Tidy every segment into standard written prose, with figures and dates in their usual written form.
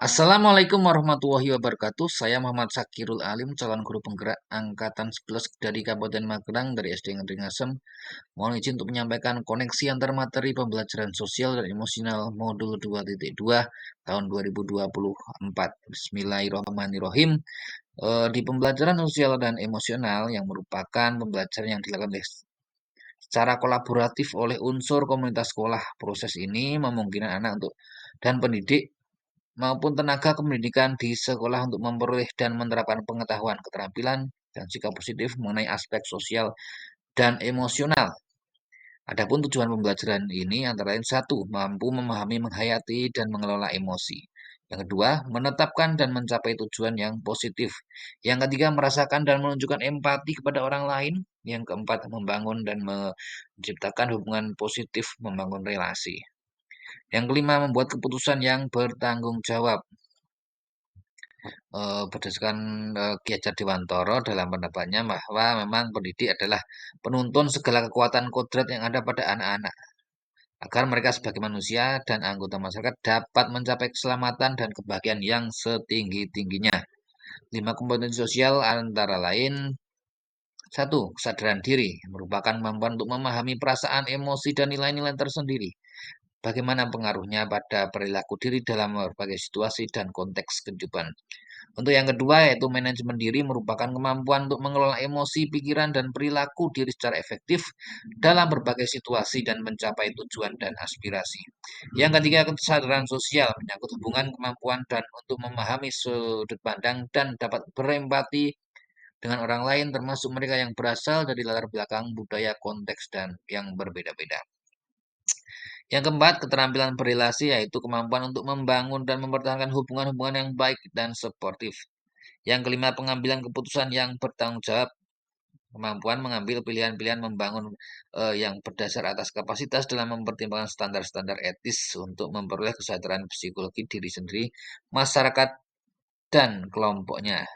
Assalamualaikum warahmatullahi wabarakatuh. Saya Muhammad Sakirul Alim, calon guru penggerak angkatan 11 dari Kabupaten Magelang dari SD Negeri Ngasem. Mohon izin untuk menyampaikan koneksi antar materi pembelajaran sosial dan emosional modul 2.2 tahun 2024. Bismillahirrahmanirrahim. Di pembelajaran sosial dan emosional yang merupakan pembelajaran yang dilakukan secara kolaboratif oleh unsur komunitas sekolah. Proses ini memungkinkan anak untuk dan pendidik maupun tenaga kependidikan di sekolah untuk memperoleh dan menerapkan pengetahuan, keterampilan, dan sikap positif mengenai aspek sosial dan emosional. Adapun tujuan pembelajaran ini antara lain satu, mampu memahami, menghayati, dan mengelola emosi. Yang kedua, menetapkan dan mencapai tujuan yang positif. Yang ketiga, merasakan dan menunjukkan empati kepada orang lain. Yang keempat, membangun dan menciptakan hubungan positif, membangun relasi. Yang kelima, membuat keputusan yang bertanggung jawab. Berdasarkan Ki Hajar Dewantara dalam pendapatnya bahwa memang pendidik adalah penuntun segala kekuatan kodrat yang ada pada anak-anak agar mereka sebagai manusia dan anggota masyarakat dapat mencapai keselamatan dan kebahagiaan yang setinggi-tingginya. 5 kompetensi sosial antara lain satu, kesadaran diri merupakan kemampuan untuk memahami perasaan, emosi, dan nilai-nilai tersendiri. Bagaimana pengaruhnya pada perilaku diri dalam berbagai situasi dan konteks kehidupan. Untuk yang kedua, yaitu manajemen diri merupakan kemampuan untuk mengelola emosi, pikiran, dan perilaku diri secara efektif dalam berbagai situasi dan mencapai tujuan dan aspirasi. Yang ketiga, kesadaran sosial menyangkut hubungan, kemampuan, dan untuk memahami sudut pandang dan dapat berempati dengan orang lain, termasuk mereka yang berasal dari latar belakang budaya, konteks, dan yang berbeda-beda. Yang keempat, keterampilan berrelasi yaitu kemampuan untuk membangun dan mempertahankan hubungan-hubungan yang baik dan sportif. Yang kelima, pengambilan keputusan yang bertanggung jawab, kemampuan mengambil pilihan-pilihan membangun yang berdasar atas kapasitas dalam mempertimbangkan standar-standar etis untuk memperoleh kesejahteraan psikologi diri sendiri, masyarakat, dan kelompoknya.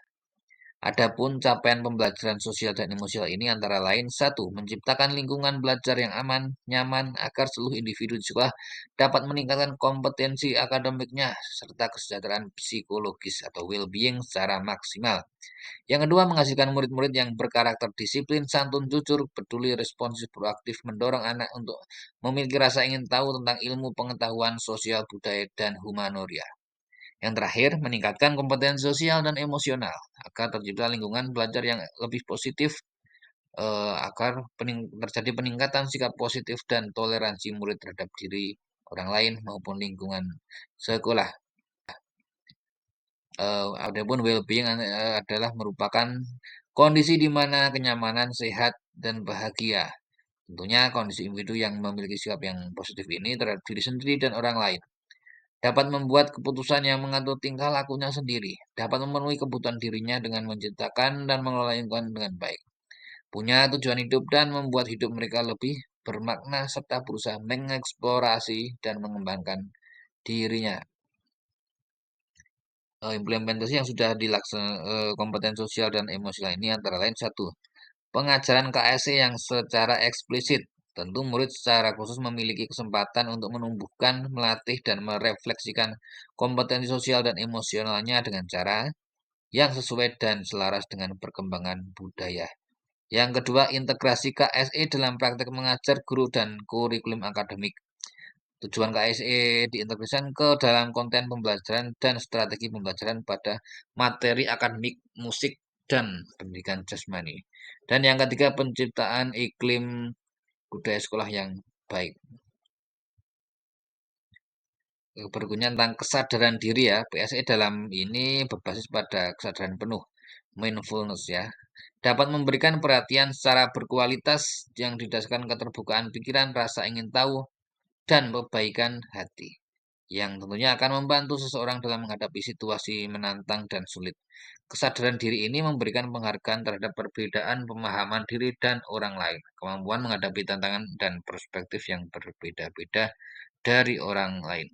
Adapun capaian pembelajaran sosial dan emosional ini antara lain satu, menciptakan lingkungan belajar yang aman, nyaman agar seluruh individu di sekolah dapat meningkatkan kompetensi akademiknya serta kesejahteraan psikologis atau well-being secara maksimal. Yang kedua, menghasilkan murid-murid yang berkarakter disiplin, santun, jujur, peduli, responsif, proaktif, mendorong anak untuk memiliki rasa ingin tahu tentang ilmu pengetahuan sosial, budaya, dan humanoria. Yang terakhir, meningkatkan kompetensi sosial dan emosional agar tercipta lingkungan belajar yang lebih positif, agar terjadi peningkatan sikap positif dan toleransi murid terhadap diri orang lain maupun lingkungan sekolah. Adapun well-being adalah merupakan kondisi di mana kenyamanan, sehat, dan bahagia. Tentunya kondisi individu yang memiliki sikap yang positif ini terhadap diri sendiri dan orang lain. Dapat membuat keputusan yang mengatur tingkah lakunya sendiri. Dapat memenuhi kebutuhan dirinya dengan menciptakan dan mengelola lingkungan dengan baik. Punya tujuan hidup dan membuat hidup mereka lebih bermakna serta berusaha mengeksplorasi dan mengembangkan dirinya. Implementasi yang sudah dilaksanakan kompeten sosial dan emosional ini antara lain satu, pengajaran KSE yang secara eksplisit. Tentu murid secara khusus memiliki kesempatan untuk menumbuhkan, melatih, dan merefleksikan kompetensi sosial dan emosionalnya dengan cara yang sesuai dan selaras dengan perkembangan budaya. Yang kedua, integrasi KSE dalam praktek mengajar guru dan kurikulum akademik. Tujuan KSE diintegrasikan ke dalam konten pembelajaran dan strategi pembelajaran pada materi akademik, musik, dan pendidikan jasmani. Dan yang ketiga, penciptaan iklim budaya sekolah yang baik. Berikutnya tentang kesadaran diri ya. PSE dalam ini berbasis pada kesadaran penuh, mindfulness ya. Dapat memberikan perhatian secara berkualitas yang didasarkan keterbukaan pikiran, rasa ingin tahu, dan perbaikan hati, yang tentunya akan membantu seseorang dalam menghadapi situasi menantang dan sulit. Kesadaran diri ini memberikan penghargaan terhadap perbedaan pemahaman diri dan orang lain, kemampuan menghadapi tantangan dan perspektif yang berbeda-beda dari orang lain.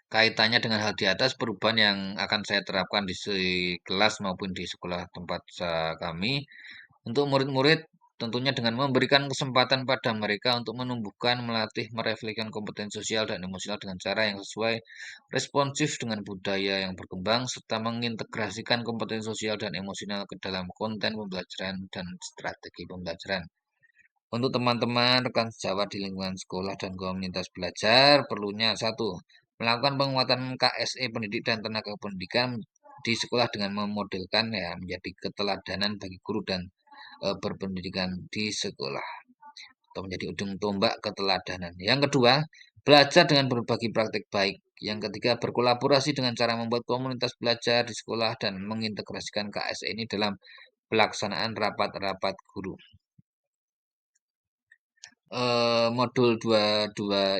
kaitannya dengan hal di atas, perubahan yang akan saya terapkan di kelas maupun di sekolah tempat kami untuk murid-murid tentunya dengan memberikan kesempatan pada mereka untuk menumbuhkan, melatih, merefleksikan kompetensi sosial dan emosional dengan cara yang sesuai, responsif dengan budaya yang berkembang, serta mengintegrasikan kompetensi sosial dan emosional ke dalam konten pembelajaran dan strategi pembelajaran. Untuk teman-teman rekan sejawat di lingkungan sekolah dan komunitas belajar, perlunya satu, melakukan penguatan KSE pendidik dan tenaga pendidikan di sekolah dengan memodelkan ya menjadi keteladanan bagi guru dan berpendidikan di sekolah atau menjadi ujung tombak keteladanan. Yang kedua, belajar dengan berbagi praktik baik. Yang ketiga, berkolaborasi dengan cara membuat komunitas belajar di sekolah dan mengintegrasikan KSE ini dalam pelaksanaan rapat-rapat guru. Modul 22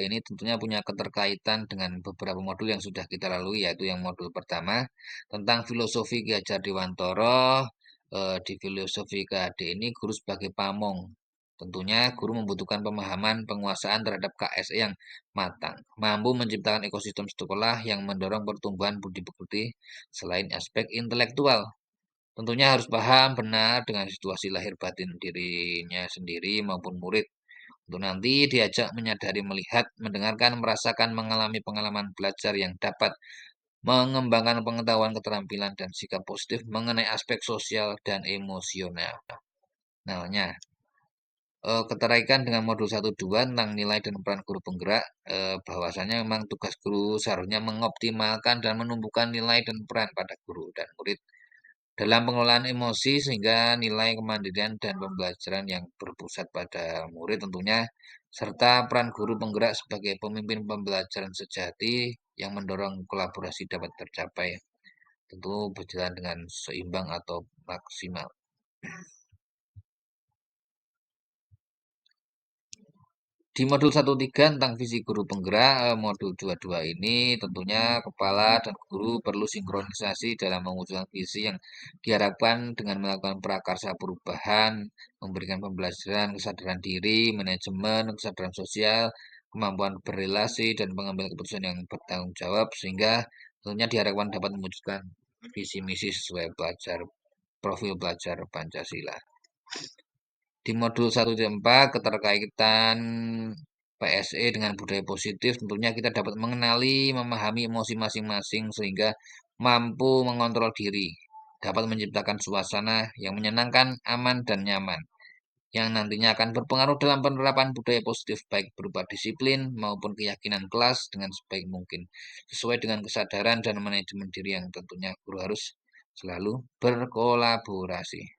ini tentunya punya keterkaitan dengan beberapa modul yang sudah kita lalui, yaitu yang modul pertama tentang filosofi Ki Hajar Dewantara. Di filosofi KHD ini guru sebagai pamong. Tentunya guru membutuhkan pemahaman penguasaan terhadap KSE yang matang, mampu menciptakan ekosistem sekolah yang mendorong pertumbuhan budi pekerti selain aspek intelektual. Tentunya harus paham benar dengan situasi lahir batin dirinya sendiri maupun murid untuk nanti diajak menyadari, melihat, mendengarkan, merasakan, mengalami pengalaman belajar yang dapat mengembangkan pengetahuan, keterampilan, dan sikap positif mengenai aspek sosial dan emosional. Nah, keterkaitan dengan modul 1-2 tentang nilai dan peran guru penggerak, bahwasanya memang tugas guru seharusnya mengoptimalkan dan menumbuhkan nilai dan peran pada guru dan murid dalam pengelolaan emosi sehingga nilai kemandirian dan pembelajaran yang berpusat pada murid tentunya serta peran guru penggerak sebagai pemimpin pembelajaran sejati yang mendorong kolaborasi dapat tercapai tentu berjalan dengan seimbang atau maksimal. Di modul 1-3 tentang visi guru penggerak, modul 22 ini tentunya kepala dan guru perlu sinkronisasi dalam mewujudkan visi yang diharapkan dengan melakukan prakarsa perubahan, memberikan pembelajaran kesadaran diri, manajemen, kesadaran sosial, kemampuan berrelasi, dan pengambilan keputusan yang bertanggung jawab, sehingga tentunya diharapkan dapat mewujudkan visi misi sesuai profil belajar Pancasila. Di modul 1-4 keterkaitan PSE dengan budaya positif tentunya kita dapat mengenali, memahami emosi masing-masing sehingga mampu mengontrol diri, dapat menciptakan suasana yang menyenangkan, aman, dan nyaman yang nantinya akan berpengaruh dalam penerapan budaya positif baik berupa disiplin maupun keyakinan kelas dengan sebaik mungkin sesuai dengan kesadaran dan manajemen diri yang tentunya guru harus selalu berkolaborasi.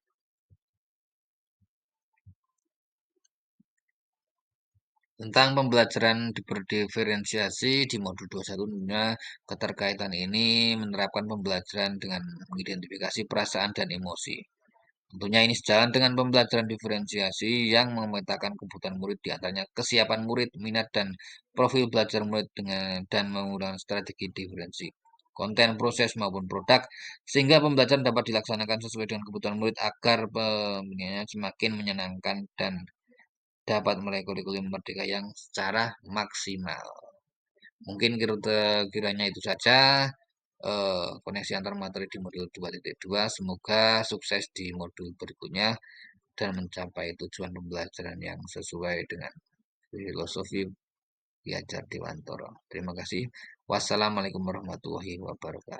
Tentang pembelajaran berdiferensiasi di modul 21 tentunya keterkaitan ini menerapkan pembelajaran dengan mengidentifikasi perasaan dan emosi. Tentunya ini sejalan dengan pembelajaran diferensiasi yang memetakan kebutuhan murid di antaranya kesiapan murid, minat dan profil belajar murid dengan dan menggunakan strategi diferensi konten, proses maupun produk sehingga pembelajaran dapat dilaksanakan sesuai dengan kebutuhan murid agar pembelajaran semakin menyenangkan dan dapat meraih kurikulum merdeka yang secara maksimal. Mungkin kiranya itu saja koneksi antar materi di modul 2.2. Semoga sukses di modul berikutnya dan mencapai tujuan pembelajaran yang sesuai dengan filosofi Ki Hajar Dewantara. Terima kasih. Wassalamualaikum warahmatullahi wabarakatuh.